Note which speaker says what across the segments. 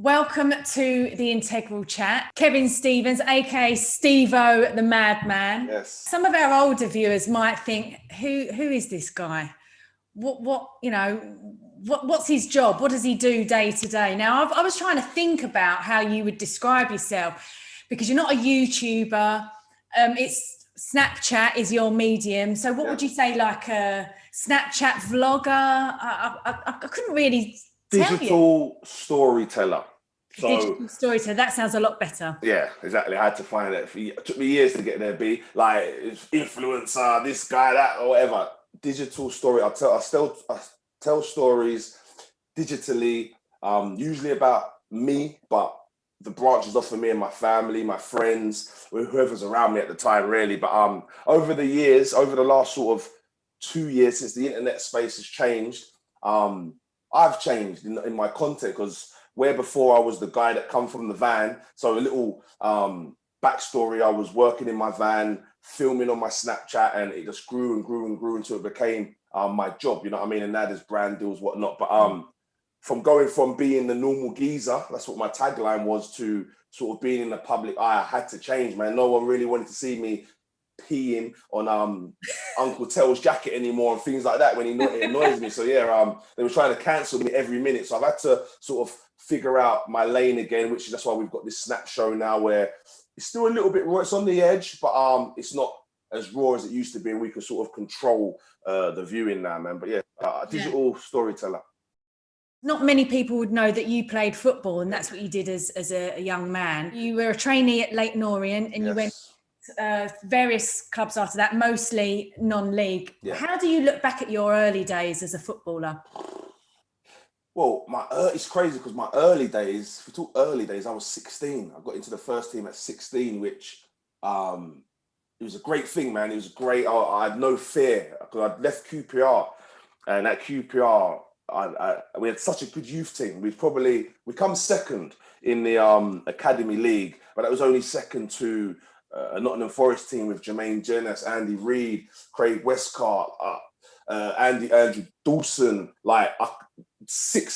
Speaker 1: Welcome to the Integral Chat. Kevin Stevens, aka Stevo, the Madman.
Speaker 2: Yes.
Speaker 1: Some of our older viewers might think, who is this guy? What's his job? What does he do day to day? Now, I was trying to think about how you would describe yourself, because you're not a YouTuber. It's Snapchat is your medium. So what would you say, like a Snapchat vlogger? I couldn't really
Speaker 2: Digital storyteller.
Speaker 1: Digital storyteller, that sounds a lot better.
Speaker 2: Yeah, exactly. I had to find it. It took me years to get there, B. Like, influencer, this guy, that, or whatever. Digital story. I tell stories digitally, usually about me, but the branches off of me and my family, my friends, whoever's around me at the time, really. But over the years, over the last sort of 2 years since the internet space has changed, I've changed in my content, because where before I was the guy that come from the van. So a little backstory, I was working in my van, filming on my Snapchat, and it just grew and grew and grew until it became my job, you know what I mean? And now there's brand deals, whatnot. But from going from being the normal geezer, that's what my tagline was, to sort of being in the public eye, I had to change, man. No one really wanted to see me peeing on Uncle Tel's jacket anymore and things like that when it annoys me. So yeah, they were trying to cancel me every minute. So I've had to sort of figure out my lane again, which is that's why we've got this Snap show now, where it's still a little bit raw. It's on the edge, but it's not as raw as it used to be. And we can sort of control the viewing now, man. But yeah, digital storyteller.
Speaker 1: Not many people would know that you played football, and that's what you did as a young man. You were a trainee at Leyton Orient, and you went various clubs after that, mostly non-league. Yeah. How do you look back at your early days as a footballer?
Speaker 2: Well, it's crazy, because my early days, if we talk early days, I was 16. I got into the first team at 16, which it was a great thing, man. It was great. I had no fear, because I'd left QPR, and at QPR, we had such a good youth team. We come second in the Academy League, but that was only second to a Nottingham Forest team with Jermaine Jenas, Andy Reid, Craig Westcott, Andrew Dawson, like sick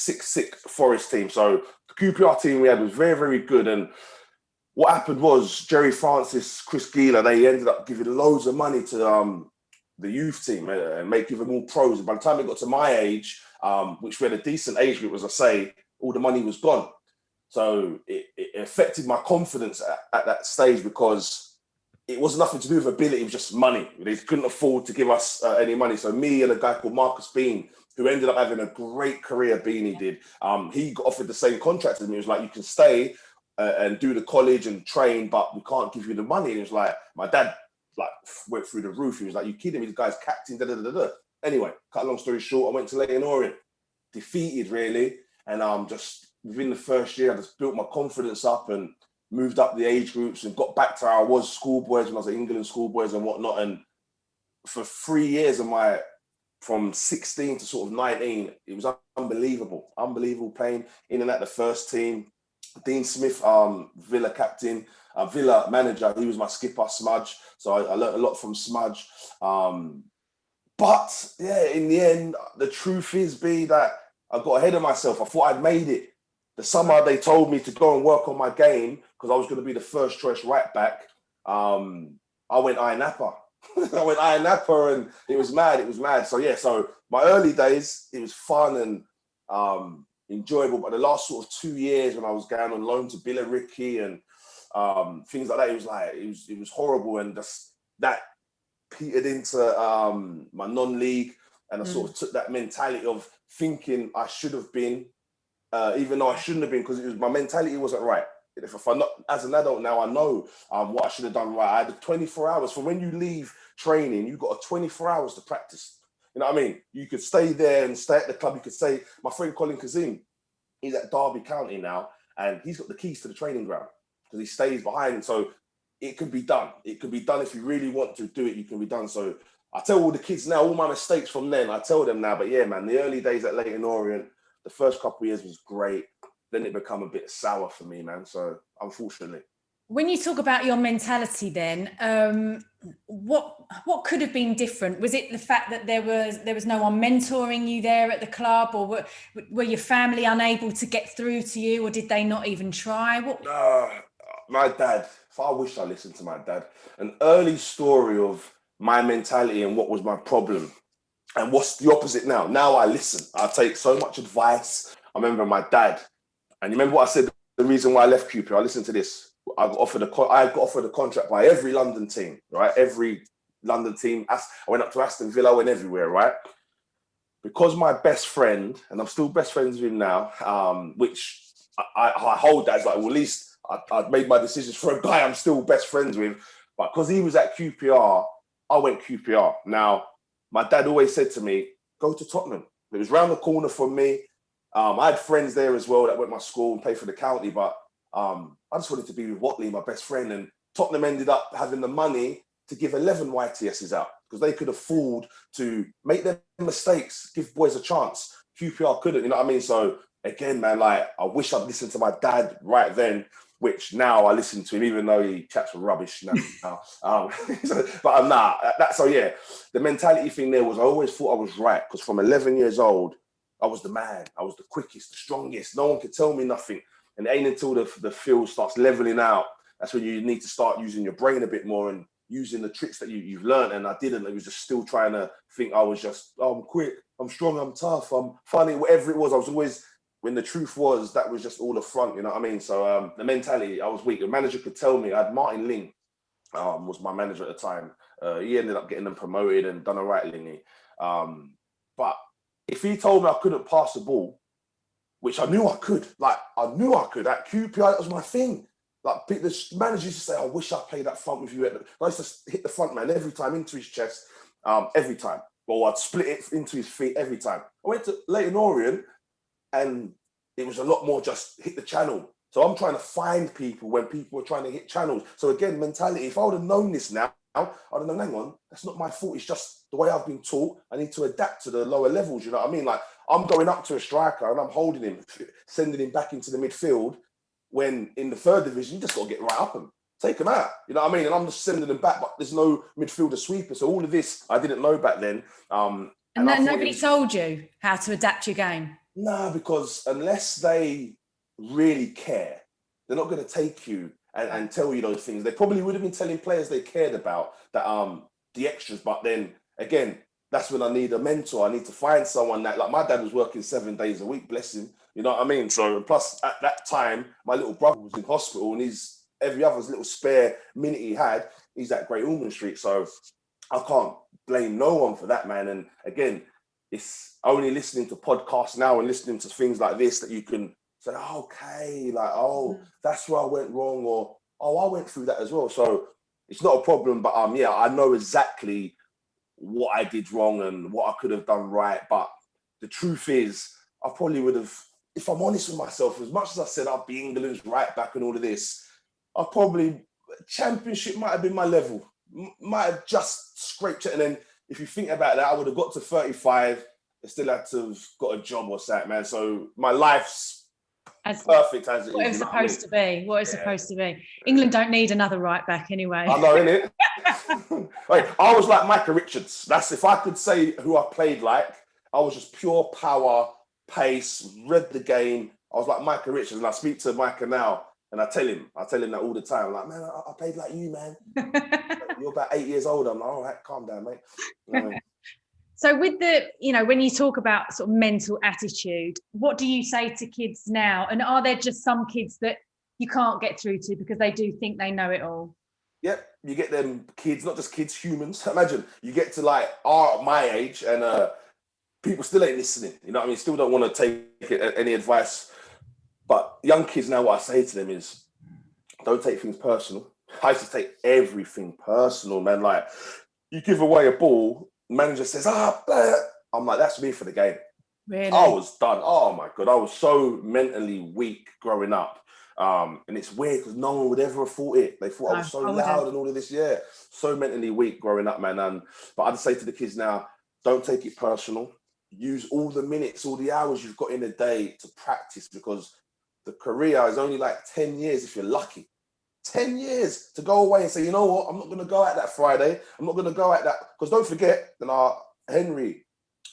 Speaker 2: Forest team. So the QPR team we had was very, very good. And what happened was Jerry Francis, Chris Gieler, they ended up giving loads of money to the youth team and give them all pros. And by the time it got to my age, which we had a decent age group, as I say, all the money was gone. So it affected my confidence at that stage, because it was nothing to do with ability, it was just money. They couldn't afford to give us any money. So me and a guy called Marcus Bean, who ended up having a great career, Beanie did, he got offered the same contract as me. He was like, you can stay and do the college and train, but we can't give you the money. And it was like, my dad went through the roof. He was like, you kidding me? This guy's captain, da-da-da-da-da. Anyway, cut a long story short, I went to Leyton Orient, defeated really. And just within the first year, I just built my confidence up and moved up the age groups and got back to how I was schoolboys when I was at England schoolboys and whatnot. And for 3 years from 16 to sort of 19, it was unbelievable playing in and at the first team. Dean Smith, Villa captain, Villa manager, he was my skipper, Smudge. So I learned a lot from Smudge. But yeah, in the end, the truth is, that I got ahead of myself. I thought I'd made it. The summer they told me to go and work on my game, because I was going to be the first choice right back. I went Iron Napa. And it was mad. So yeah, so my early days, it was fun and enjoyable. But the last sort of 2 years, when I was going on loan to Billericay and things like that, it was horrible. And just that petered into my non-league, and I sort of took that mentality of thinking I should have been, even though I shouldn't have been, because my mentality wasn't right. If I'm not, as an adult now, I know what I should have done right. I had 24 hours from when you leave training. You got 24 hours to practice. You know what I mean? You could stay there and stay at the club. You could say, my friend Colin Kazim, he's at Derby County now, and he's got the keys to the training ground because he stays behind. So it can be done. It can be done if you really want to do it. You can be done. So I tell all the kids now, all my mistakes from then, I tell them now. But yeah, man, the early days at Leyton Orient, the first couple of years was great. Then it become a bit sour for me, man. So unfortunately.
Speaker 1: When you talk about your mentality then, what could have been different? Was it the fact that there was no one mentoring you there at the club, or were your family unable to get through to you, or did they not even try?
Speaker 2: My dad, if I wish I listened to my dad, an early story of my mentality and what was my problem. And what's the opposite now? Now I listen. I take so much advice. I remember my dad, and you remember what I said, the reason why I left QPR? Listen to this. I got offered a contract by every London team, right? Every London team. I went up to Aston Villa, I went everywhere, right? Because my best friend, and I'm still best friends with him now, which I hold that as like, well, at least I made my decisions for a guy I'm still best friends with. But because he was at QPR, I went QPR. Now, my dad always said to me, go to Tottenham. It was round the corner from me. I had friends there as well that went to my school and played for the county, but I just wanted to be with Watley, my best friend. And Tottenham ended up having the money to give 11 YTSs out because they could afford to make their mistakes, give boys a chance. QPR couldn't, you know what I mean? So again, man, like, I wish I'd listened to my dad right then, which now I listen to him, even though he chats rubbish now. But nah, so yeah, the mentality thing there was, I always thought I was right, because from 11 years old, I was the man. I was the quickest, the strongest. No one could tell me nothing. And it ain't until the field starts leveling out, that's when you need to start using your brain a bit more and using the tricks that you've learned. And I didn't. I was just still trying to think I was just, oh, I'm quick, I'm strong, I'm tough, I'm funny, whatever it was. I was always, when the truth was, that was just all the front, you know what I mean? So the mentality, I was weak. The manager could tell me. I had Martin Ling, was my manager at the time. He ended up getting them promoted and done all right, Lingy. But if he told me I couldn't pass the ball, which I knew I could, like, I knew I could. At QPR, that was my thing. Like, the manager used to say, I wish I played that front with you. I used to hit the front man every time into his chest, every time. Or I'd split it into his feet every time. I went to Leyton Orient, and it was a lot more just hit the channel. So I'm trying to find people when people are trying to hit channels. So again, mentality, if I would have known this now, I'd have known, hang on, that's not my fault. It's just the way I've been taught. I need to adapt to the lower levels, you know what I mean? Like, I'm going up to a striker and I'm holding him, sending him back into the midfield, when in the third division, you just got to get right up and take him out. You know what I mean? And I'm just sending them back, but there's no midfielder sweeper. So all of this, I didn't know back then.
Speaker 1: And nobody told you how to adapt your game?
Speaker 2: No, because unless they really care, they're not going to take you and tell you those things. They probably would have been telling players they cared about, that the extras. But then again, that's when I need a mentor. I need to find someone that, like, my dad was working 7 days a week, bless him. You know what I mean? So, and plus at that time, my little brother was in hospital, and every other little spare minute he had, he's at Great Ormond Street. So I can't blame no one for that, man. And again, it's only listening to podcasts now and listening to things like this that you can say, oh, okay, like, oh, that's where I went wrong, or, oh, I went through that as well. So it's not a problem, but yeah, I know exactly what I did wrong and what I could have done right. But the truth is, I probably would have, if I'm honest with myself, as much as I said I'd be England's right back and all of this, I probably, Championship might have been my level, might have just scraped it. And then if you think about that, I would have got to 35, I still had to have got a job or something, man. So my life's perfect as it is.
Speaker 1: What it's supposed to be. What it's supposed to be. England don't need another right back anyway.
Speaker 2: I know, innit? Like, I was like Micah Richards. That's, if I could say who I played like, I was just pure power, pace, read the game. I was like Micah Richards, and I speak to Micah now, and I tell him that all the time. I'm like, man, I played like you, man. You're about 8 years old. I'm like, all right, calm down, mate. You know what I mean?
Speaker 1: So with the, when you talk about sort of mental attitude, what do you say to kids now? And are there just some kids that you can't get through to because they do think they know it all?
Speaker 2: Yep, you get them kids, not just kids, humans. Imagine you get to like my age, and people still ain't listening. You know what I mean? Still don't want to take any advice. But young kids now, what I say to them is, don't take things personal. I used to take everything personal, man. Like, you give away a ball, manager says, I'm like, that's me for the game.
Speaker 1: Really?
Speaker 2: I was done. Oh my God. I was so mentally weak growing up. And it's weird because no one would ever have thought it. They thought I was so loud and all of this. Yeah. So mentally weak growing up, man. But I'd say to the kids now, don't take it personal. Use all the minutes, all the hours you've got in a day to practice, because the career is only like 10 years if you're lucky. 10 years to go away and say, you know what, I'm not going to go out that Friday. I'm not going to go out that, because don't forget, then Henry,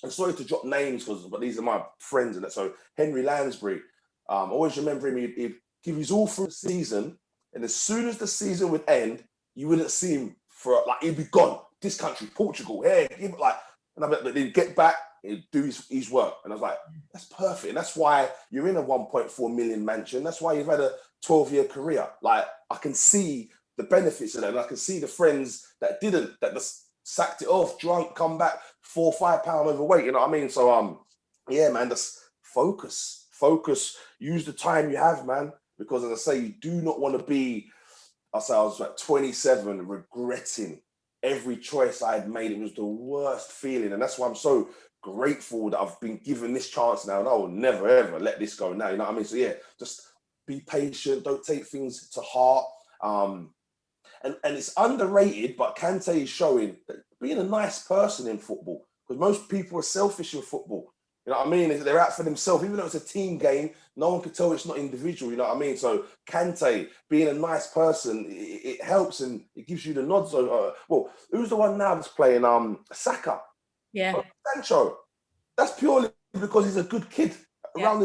Speaker 2: I'm sorry to drop names, but these are my friends, and that. So Henry Lansbury, always remember him, he'd give his all through the season, and as soon as the season would end, you wouldn't see him for, like, he'd be gone. This country, Portugal, hey, give it, like, and I'm like, but he'd get back, he'd do his work. And I was like, that's perfect. And that's why you're in a 1.4 million mansion. That's why you've had a 12-year career. Like, I can see the benefits of that. And I can see the friends that didn't, that just sacked it off, drunk, come back 4 or 5 pounds overweight. You know what I mean? So, yeah, man, just focus, use the time you have, man. Because as I say, you do not want to be, I was like 27, regretting every choice I had made. It was the worst feeling. And that's why I'm so grateful that I've been given this chance now. And I will never, ever let this go now. You know what I mean? So yeah, just be patient. Don't take things to heart. And it's underrated, but Kante is showing that being a nice person in football, because most people are selfish in football. You know what I mean? They're out for themselves. Even though it's a team game, no one can tell it's not individual. You know what I mean? So Kante, being a nice person, it helps and it gives you the nods. Well, who's the one now that's playing? Saka.
Speaker 1: Yeah.
Speaker 2: Sancho. That's purely because he's a good kid. Around,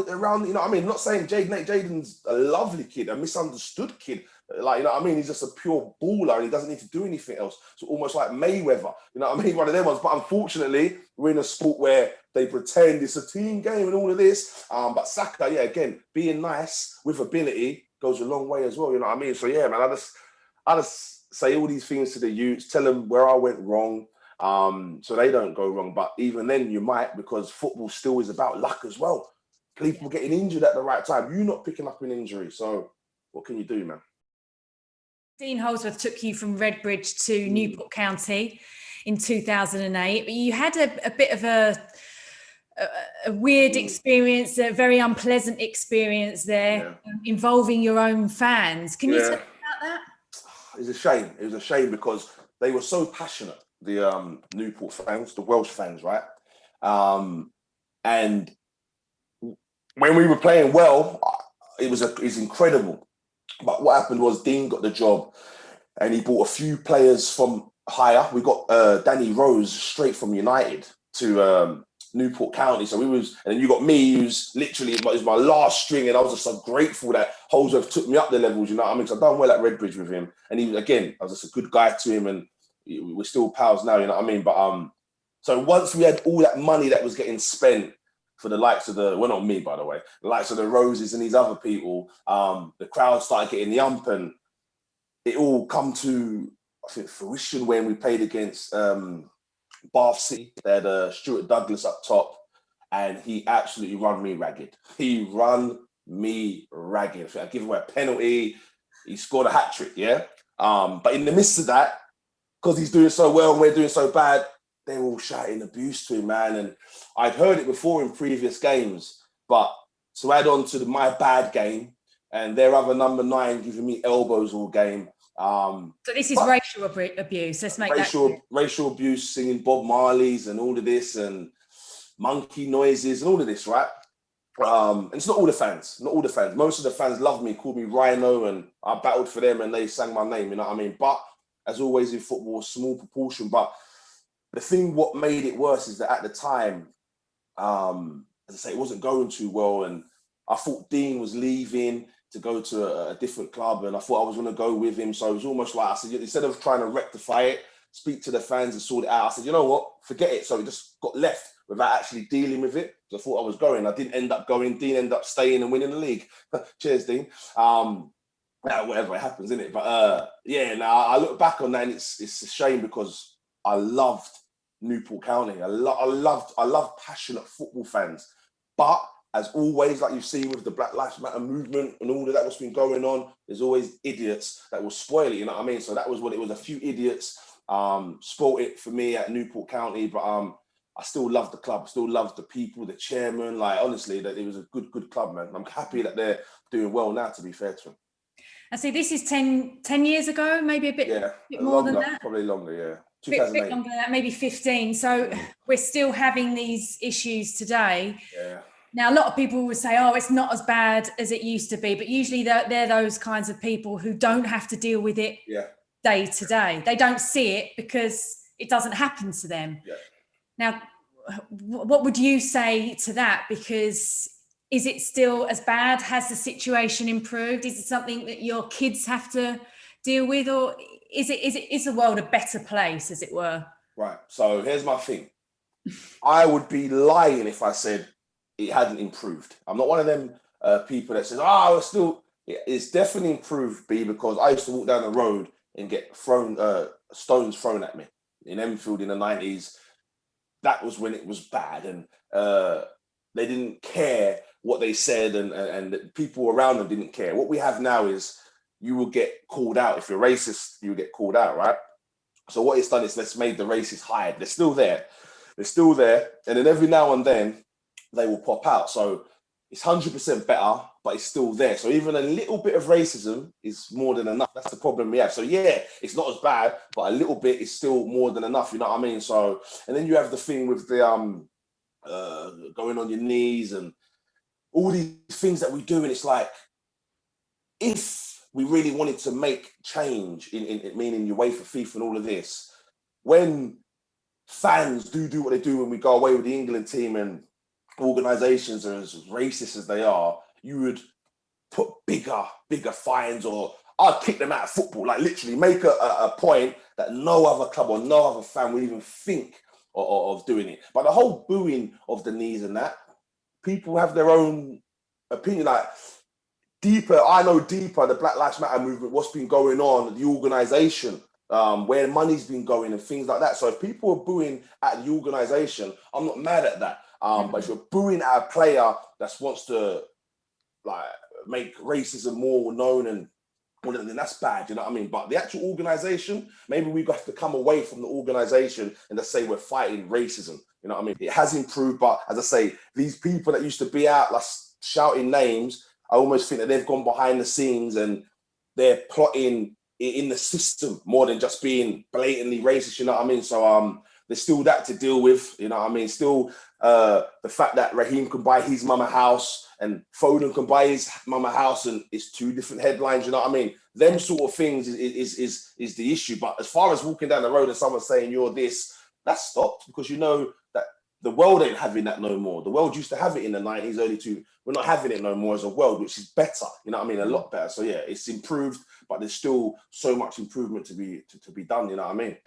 Speaker 2: you know what I mean? I'm not saying Jaden's a lovely kid, a misunderstood kid. Like, you know what I mean? He's just a pure baller and he doesn't need to do anything else. So almost like Mayweather, you know what I mean? One of them ones. But unfortunately, we're in a sport where they pretend it's a team game and all of this. But Saka, yeah, again, being nice with ability goes a long way as well, you know what I mean? So yeah, man, I just say all these things to the youths, tell them where I went wrong, so they don't go wrong. But even then you might, because football still is about luck as well. People getting injured at the right time, you not picking up an injury. So what can you do, man?
Speaker 1: Dean Holdsworth took you from Redbridge to Newport County in 2008, but you had a bit of a weird experience, a very unpleasant experience there, involving your own fans. Can you tell me about that?
Speaker 2: It's a shame. It was a shame because they were so passionate, the Newport fans, the Welsh fans, right? And when we were playing well, it's incredible. But what happened was Dean got the job and he brought a few players from higher. We got Danny Rose straight from United to Newport County. So and then you got me, who's literally, it was my last string. And I was just so grateful that Holdsworth took me up the levels, you know what I mean? So I've done well at Redbridge with him. And he, again, I was just a good guy to him and we're still pals now, you know what I mean? But so once we had all that money that was getting spent, for the likes of well, not me, by the way, the likes of the Roses and these other people, the crowd started getting the ump and it all come to, I think, fruition when we played against Bath City. They had Stuart Douglas up top and he absolutely run me ragged. He run me ragged. I think I give away a penalty. He scored a hat-trick, yeah? But in the midst of that, because he's doing so well and we're doing so bad, they were all shouting abuse to him, man. And I'd heard it before in previous games, but to add on to my bad game and their other number 9 giving me elbows all game.
Speaker 1: So this is racial abuse. Let's make
Speaker 2: racial abuse, singing Bob Marley's and all of this and monkey noises and all of this, right? And it's not all the fans, Most of the fans loved me, called me Rhino, and I battled for them and they sang my name, you know what I mean? But as always in football, a small proportion. But the thing, what made it worse is that at the time, as I say, it wasn't going too well. And I thought Dean was leaving to go to a different club. And I thought I was going to go with him. So it was almost like, I said, instead of trying to rectify it, speak to the fans and sort it out, I said, you know what, forget it. So it just got left without actually dealing with it. So I thought I was going. I didn't end up going. Dean ended up staying and winning the league. Cheers, Dean. Whatever, it happens, innit? But yeah, now I look back on that and it's a shame because I loved Newport County. I love passionate football fans. But as always, like you've seen with the Black Lives Matter movement and all of that what's been going on, there's always idiots that will spoil it, you know what I mean? So that was what it was. A few idiots spoiled it for me at Newport County, but I still love the club. I still love the people, the chairman. Like, honestly, that it was a good club, man. I'm happy that they're doing well now, to be fair to them.
Speaker 1: I see this is 10 years ago, maybe a bit more
Speaker 2: longer,
Speaker 1: than that.
Speaker 2: Probably longer, yeah.
Speaker 1: Bit longer than that, maybe 15. So we're still having these issues today.
Speaker 2: Yeah.
Speaker 1: Now, a lot of people would say, oh, it's not as bad as it used to be, but usually they're those kinds of people who don't have to deal with it day to day. They don't see it because it doesn't happen to them.
Speaker 2: Yeah.
Speaker 1: Now, what would you say to that? Because is it still as bad? Has the situation improved? Is it something that your kids have to deal with, or is the world a better place, as it were?
Speaker 2: Right. So here's my thing. I would be lying if I said it hadn't improved. I'm not one of them people that says, "Oh, it's definitely improved." B, because I used to walk down the road and get stones thrown at me in Enfield in the 90s. That was when it was bad, and they didn't care what they said, and the people around them didn't care. What we have now is you will get called out. If you're racist, you will get called out, right? So what it's done is let's made the racists hide. They're still there. They're still there. And then every now and then they will pop out. So it's 100% better, but it's still there. So even a little bit of racism is more than enough. That's the problem we have. So yeah, it's not as bad, but a little bit is still more than enough. You know what I mean? So, and then you have the thing with the going on your knees and all these things that we do. And it's like, if we really wanted to make change in meaning UEFA, FIFA and all of this, when fans do what they do when we go away with the England team and organizations are as racist as they are, you would put bigger fines, or I'd kick them out of football, like literally make a point that no other club or no other fan would even think of doing it. But the whole booing of the knees and that, people have their own opinion. Like I know deeper, the Black Lives Matter movement, what's been going on, the organization, where money's been going and things like that. So if people are booing at the organization, I'm not mad at that. But if you're booing at a player that wants to like make racism more known, and then that's bad, you know what I mean? But the actual organization, maybe we have to come away from the organization and just say we're fighting racism. You know what I mean? It has improved, but as I say, these people that used to be out like shouting names, I almost think that they've gone behind the scenes and they're plotting in the system more than just being blatantly racist, you know what I mean? So there's still that to deal with, you know what I mean? Still the fact that Raheem can buy his mama house and Foden can buy his mama house, and it's two different headlines, you know what I mean? Them sort of things is the issue. But as far as walking down the road and someone saying you're this, that's stopped, because you know that the world ain't having that no more. The world used to have it in the 90s, early 2000s. We're not having it no more as a world, which is better. You know what I mean? A lot better. So yeah, it's improved, but there's still so much improvement to be done. You know what I mean?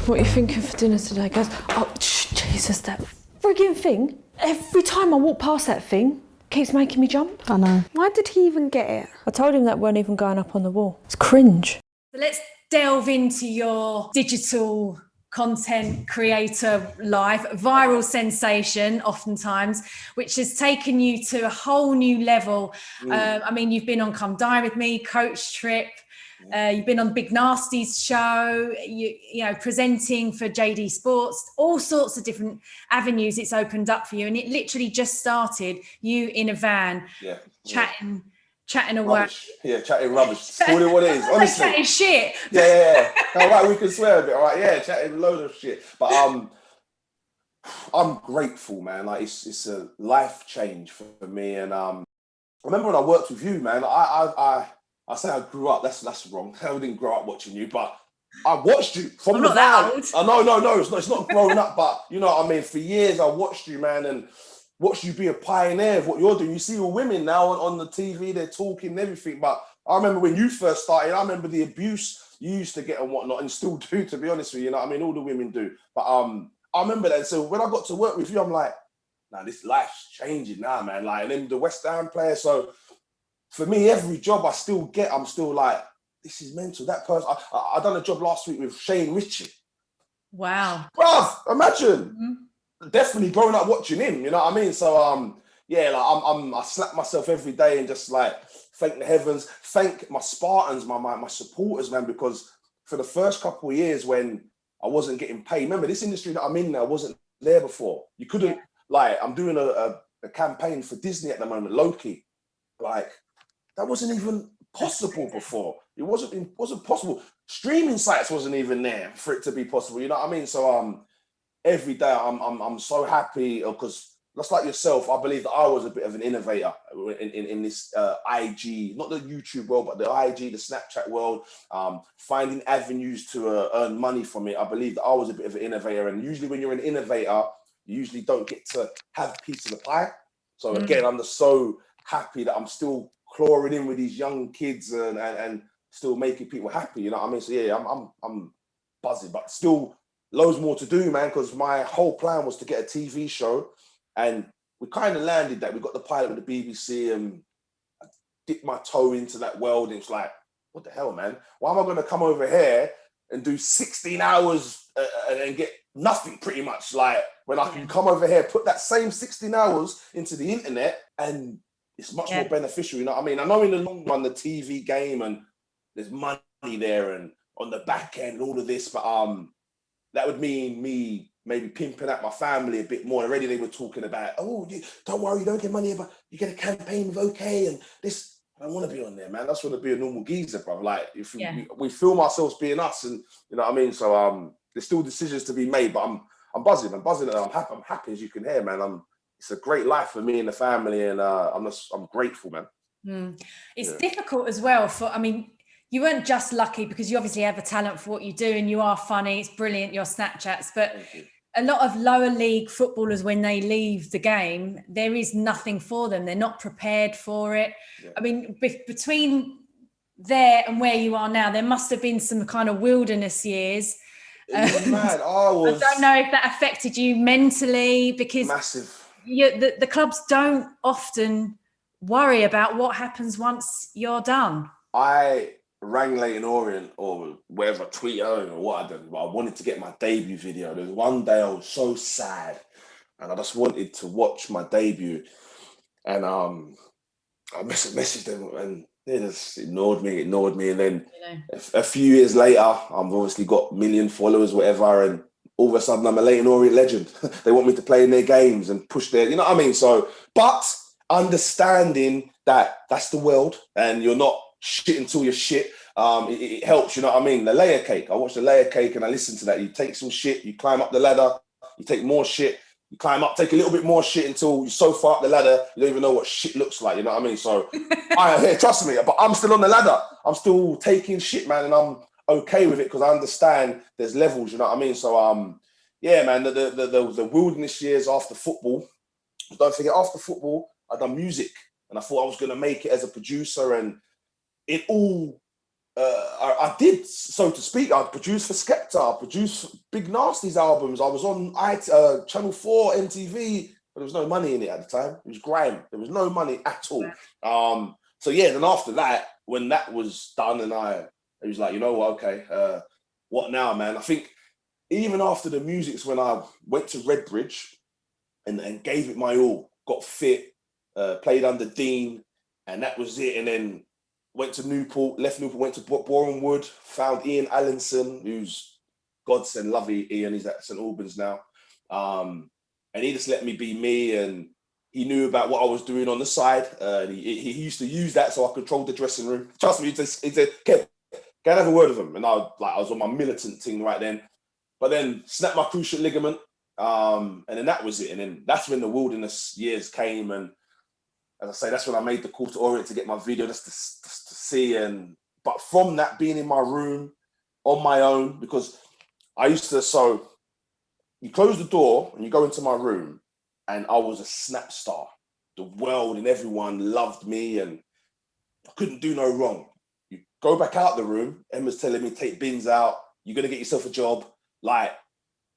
Speaker 3: What are you thinking for dinner today, guys? Oh, Jesus, that frigging thing. Every time I walk past that thing, keeps making me jump.
Speaker 4: I know. Why did he even get it?
Speaker 3: I told him that weren't even going up on the wall. It's cringe.
Speaker 1: So let's delve into your digital content creator life, viral sensation oftentimes, which has taken you to a whole new level. I mean, you've been on Come Dine With Me, Coach Trip, you've been on Big Nasty's show, you know, presenting for JD Sports, all sorts of different avenues it's opened up for you. And it literally just started, you in a van, chatting away.
Speaker 2: Rubbish. Yeah, chatting rubbish. Call it what it is. Honestly.
Speaker 1: Chatting shit.
Speaker 2: Yeah. All right, we can swear a bit. All right, yeah, chatting a load of shit. But I'm grateful, man. Like it's a life change for me. And I remember when I worked with you, man. I say I grew up. That's wrong. I didn't grow up watching you, but I watched you from the van. No, it's not growing up, but you know what I mean. For years, I watched you, man, and watched you be a pioneer of what you're doing. You see all women now on the TV, they're talking and everything. But I remember when you first started, I remember the abuse you used to get and whatnot, and still do, to be honest with you. You know what I mean? All the women do. But I remember that. So when I got to work with you, I'm like, nah, this life's changing now, man. Like, and then the West Ham player. So for me, every job I still get, I'm still like, this is mental. That person, I done a job last week with Shane Ritchie.
Speaker 1: Wow.
Speaker 2: Bruv, imagine. Definitely growing up watching him, you know what I mean? So yeah, like I slap myself every day and just like thank the heavens, thank my Spartans, my supporters, man, because for the first couple of years when I wasn't getting paid, remember this industry that I'm in now wasn't there before. You couldn't, like, I'm doing a campaign for Disney at the moment, Loki. Like, that wasn't even possible before. It wasn't possible. streaming sites wasn't even there for it to be possible. You know what I mean? So every day I'm so happy because just like yourself, I believe that I was a bit of an innovator in this IG, not the YouTube world, but the IG, the Snapchat world, finding avenues to earn money from it. I believe that I was a bit of an innovator, and usually when you're an innovator, you usually don't get to have a piece of the pie. So again, I'm just so happy that I'm still clawing in with these young kids and still making people happy. You know what I mean? So yeah, I'm buzzing, but still loads more to do, man, because my whole plan was to get a TV show, and we kind of landed that. We got the pilot with the BBC, and I dipped my toe into that world, and it's like, what the hell, man? Why am I going to come over here and do 16 hours and get nothing pretty much? Like, when I can come over here, put that same 16 hours into the internet, and it's much more beneficial, you know what I mean? I know in the long run, the TV game, and there's money there, and on the back end, all of this, but that would mean me maybe pimping out my family a bit more. Already they were talking about, oh, don't worry, you don't get money, but you get a campaign with OK and this. I don't want to be on there, man. I just want to be a normal geezer, bro. Like, if we film ourselves being us, and you know what I mean? So there's still decisions to be made, but I'm buzzing, and I'm happy as you can hear, man. It's a great life for me and the family, and I'm grateful, man.
Speaker 1: It's difficult as well you weren't just lucky because you obviously have a talent for what you do and you are funny. It's brilliant, your Snapchats. But a lot of lower league footballers, when they leave the game, there is nothing for them. They're not prepared for it. Yeah. I mean, between there and where you are now, there must have been some kind of wilderness years.
Speaker 2: Mad. I
Speaker 1: don't know if that affected you mentally, because
Speaker 2: massive.
Speaker 1: The clubs don't often worry about what happens once you're done.
Speaker 2: I rang Leyton Orient or whatever, tweet, I don't know what I did, but I wanted to get my debut video. There was one day I was so sad and I just wanted to watch my debut, and I messaged them and they just ignored me, and then a few years later, I've obviously got 1 million followers, whatever, and all of a sudden I'm a Leyton Orient legend. They want me to play in their games and push their, you know what I mean? So, but understanding that that's the world and you're not shit until you're shit, it helps, you know what I mean? The layer cake, I watch the layer cake and I listen to that. You take some shit, you climb up the ladder, you take more shit, you climb up, take a little bit more shit until you're so far up the ladder, you don't even know what shit looks like, you know what I mean? So, trust me, but I'm still on the ladder. I'm still taking shit, man, and I'm okay with it because I understand there's levels, you know what I mean? So, yeah, man, the wilderness years after football, don't forget, after football, I done music and I thought I was going to make it as a producer, and it all, I did, so to speak. I produced for Skepta, I produced Big Nasty's albums. I was on Channel 4, MTV, but there was no money in it at the time. It was grime. There was no money at all. So yeah, then after that, when that was done, and it was like, you know what, okay, what now, man? I think even after the music's when I went to Redbridge and gave it my all, got fit, played under Dean, and that was it. And then went to Newport, left Newport, went to Boreham Wood, found Ian Allinson, who's godsend, love Ian, he's at St Albans now. And he just let me be me, and he knew about what I was doing on the side. He used to use that so I controlled the dressing room. Trust me, he said, Kev, can I have a word with him? And I was on my militant thing right then. But then snapped my cruciate ligament, and then that was it. And then that's when the wilderness years came, and as I say, that's when I made the call to Orient to get my video just to see. But from that, being in my room on my own, because I used to, so you close the door and you go into my room, and I was a snap star. The world and everyone loved me, and I couldn't do no wrong. You go back out the room, Emma's telling me, take bins out, you're going to get yourself a job. Like,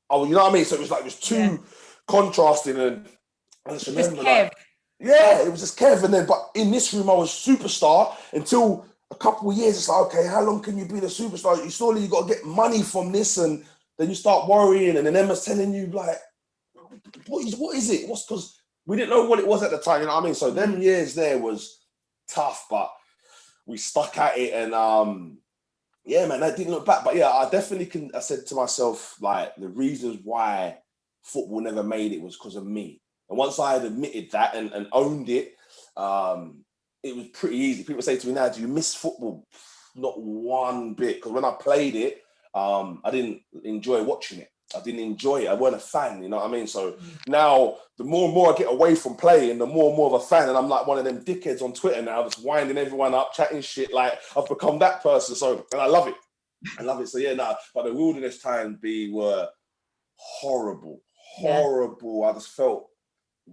Speaker 2: oh, you know what I mean? So it was too contrasting, and I just remember that. Yeah, it was just Kev. And then, but in this room, I was superstar until a couple of years. It's like, okay, how long can you be the superstar? You got to get money from this, and then you start worrying. And then Emma's telling you, like, what is it? Because we didn't know what it was at the time. You know what I mean? So them years there was tough, but we stuck at it, and yeah, man, I didn't look back. But yeah, I definitely can. I said to myself, like, the reasons why football never made it was because of me. And once I had admitted that and owned it, it was pretty easy. People say to me now, do you miss football? not one bit. Because when I played it, I didn't enjoy watching it. I didn't enjoy it. I weren't a fan, you know what I mean? So now, the more and more I get away from playing, the more and more of a fan, and I'm like one of them dickheads on Twitter now, just winding everyone up, chatting shit. Like, I've become that person. So, and I love it. I love it. So yeah, no. But the Wilderness Time were horrible. I just felt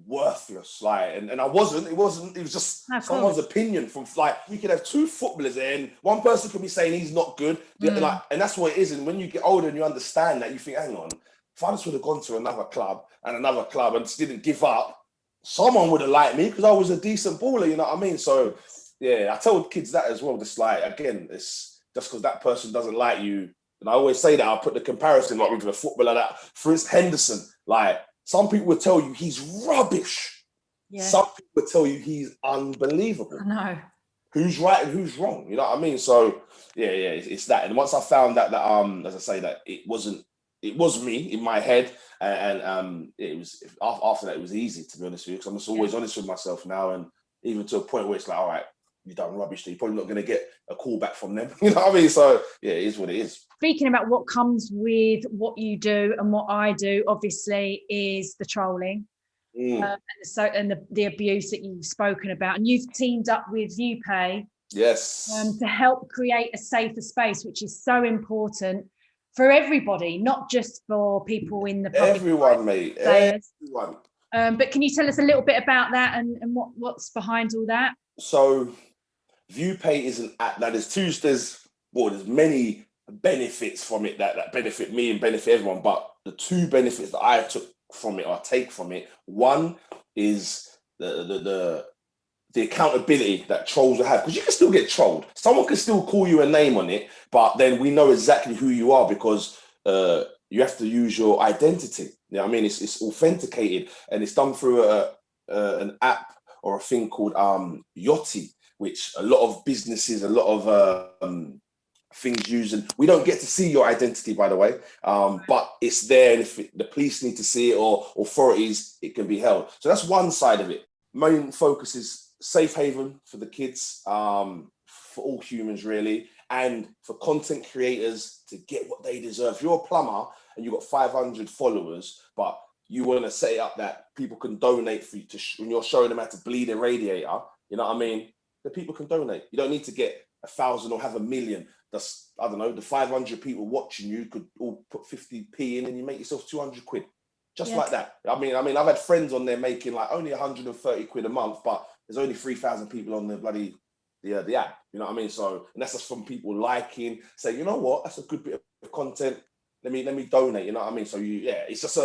Speaker 2: worthless. Like, and I wasn't. It was just someone's opinion. From like, we could have two footballers there, and one person could be saying he's not good. Like, and that's what it is. And when you get older and you understand that, you think, hang on, if I just would have gone to another club and just didn't give up, someone would have liked me because I was a decent baller. You know what I mean? So yeah, I tell kids that as well. Just like, again, it's just because that person doesn't like you. And I always say that, I'll put the comparison like with a footballer that, for instance, Henderson, like, some people would tell you he's rubbish. Yeah. Some people would tell you he's unbelievable.
Speaker 1: I know.
Speaker 2: Who's right and who's wrong? You know what I mean? So yeah, it's that. And once I found that as I say, that it was me in my head, and it was, after that it was easy, to be honest with you, because I'm just always honest with myself now, and even to a point where it's like, all right, you've done rubbish, you're probably not going to get a call back from them. You know what I mean? So yeah, it is what it is.
Speaker 1: Speaking about what comes with what you do and what I do, obviously, is the trolling and the abuse that you've spoken about. And you've teamed up with Youpay to help create a safer space, which is so important for everybody, not just for people in the public.
Speaker 2: Everyone, mate. Everyone.
Speaker 1: But can you tell us a little bit about that and what's behind all that?
Speaker 2: So Youpay is an app. Now there's many benefits from it that benefit me and benefit everyone, but the two benefits that I took from it or take from it, one is the accountability that trolls will have, because you can still get trolled. Someone can still call you a name on it, but then we know exactly who you are because you have to use your identity. You know what I mean? It's authenticated, and it's done through an app or a thing called Youpay, which a lot of businesses, a lot of things use, and we don't get to see your identity, by the way, but it's there, and if the police need to see it or authorities, it can be held. So that's one side of it. Main focus is safe haven for the kids, for all humans really, and for content creators to get what they deserve. If you're a plumber and you've got 500 followers, but you want to set it up that people can donate for you when you're showing them how to bleed a radiator, you know what I mean? The people can donate. You don't need to get 1,000 or have 1 million. That's, I don't know, the 500 people watching you could all put 50p in and you make yourself 200 quid. Just like that. I mean, I've had friends on there making like only 130 quid a month, but there's only 3,000 people on the bloody the app. You know what I mean? So, and that's just from people liking, say, you know what, that's a good bit of content. Let me donate. You know what I mean? So it's just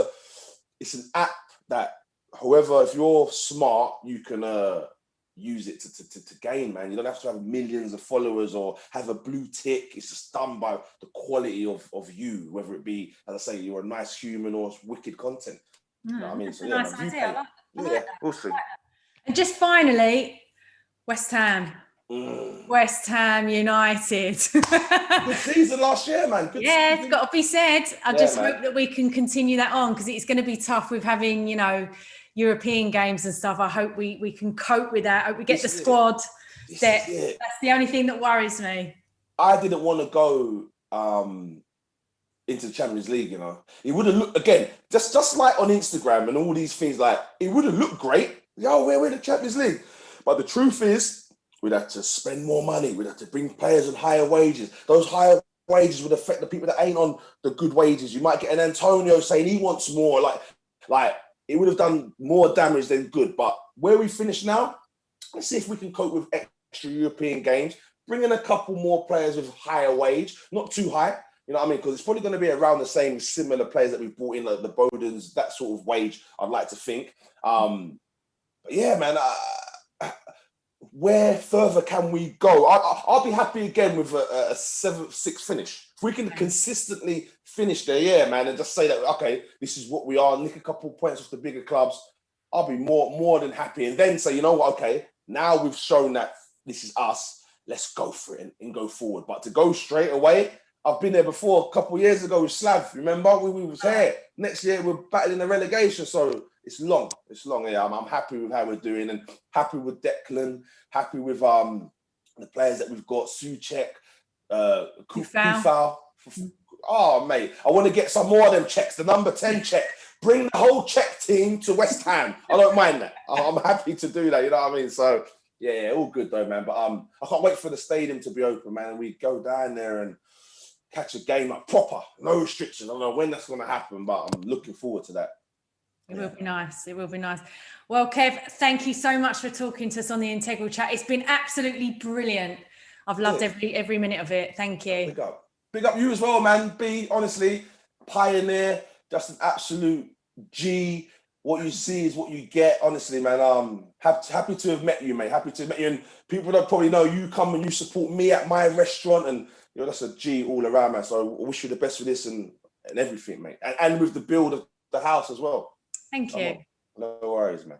Speaker 2: it's an app that, however, if you're smart, you can use it to gain, man. You don't have to have millions of followers or have a blue tick. It's just done by the quality of you, whether it be, as I say, you're a nice human or wicked content. You know what I mean? So
Speaker 1: nice idea. I like that.
Speaker 2: We'll see.
Speaker 1: And just finally, West Ham. West Ham United.
Speaker 2: Good season last year, man.
Speaker 1: It's got to be said. I just hope that we can continue that on, because it's going to be tough with having, European games and stuff. I hope we can cope with that. I hope we get the squad depth. That's the only thing that worries me.
Speaker 2: I didn't want to go into the Champions League, It would have looked, again, just like on Instagram and all these things, like, it would have looked great. We're in the Champions League. But the truth is, we'd have to spend more money. We'd have to bring players on higher wages. Those higher wages would affect the people that ain't on the good wages. You might get an Antonio saying he wants more. Like it would have done more damage than good. But where we finish now, let's see if we can cope with extra European games. Bring in a couple more players with higher wage, not too high. You know what I mean? Because it's probably going to be around the same similar players that we've brought in, like the Bodens, that sort of wage, I'd like to think. But yeah, man, where further can we go? I'll be happy again with a 7th, 6th finish. If we can consistently finish there, man, and just say that, okay, this is what we are, nick a couple points off the bigger clubs, I'll be more than happy. And then say, you know what, okay, now we've shown that this is us, let's go for it and go forward. But to go straight away, I've been there before a couple of years ago with Slav. Remember, we was here. Next year, we're battling the relegation. So it's long. Yeah, I'm happy with how we're doing and happy with Declan, happy with the players that we've got, Suchek, Kufau. Oh, mate, I want to get some more of them checks. The number 10 check. Bring the whole check team to West Ham. I don't mind that. I'm happy to do that. You know what I mean? So yeah, all good though, man. But I can't wait for the stadium to be open, man. And we go down there and catch a game like proper, no restrictions. I don't know when that's going to happen, but I'm looking forward to that.
Speaker 1: It will be nice. It will be nice. Well, Kev, thank you so much for talking to us on the Integral Chat. It's been absolutely brilliant. I've loved every minute of it. Thank you.
Speaker 2: Big up you as well, man. B, honestly, pioneer, just an absolute G. What you see is what you get, honestly, man. Happy to have met you, mate. Happy to have met you. And people don't probably know you come and you support me at my restaurant, and you know that's a G all around, man. So I wish you the best with this and everything, mate. And with the build of the house as well.
Speaker 1: Thank you.
Speaker 2: No worries, man.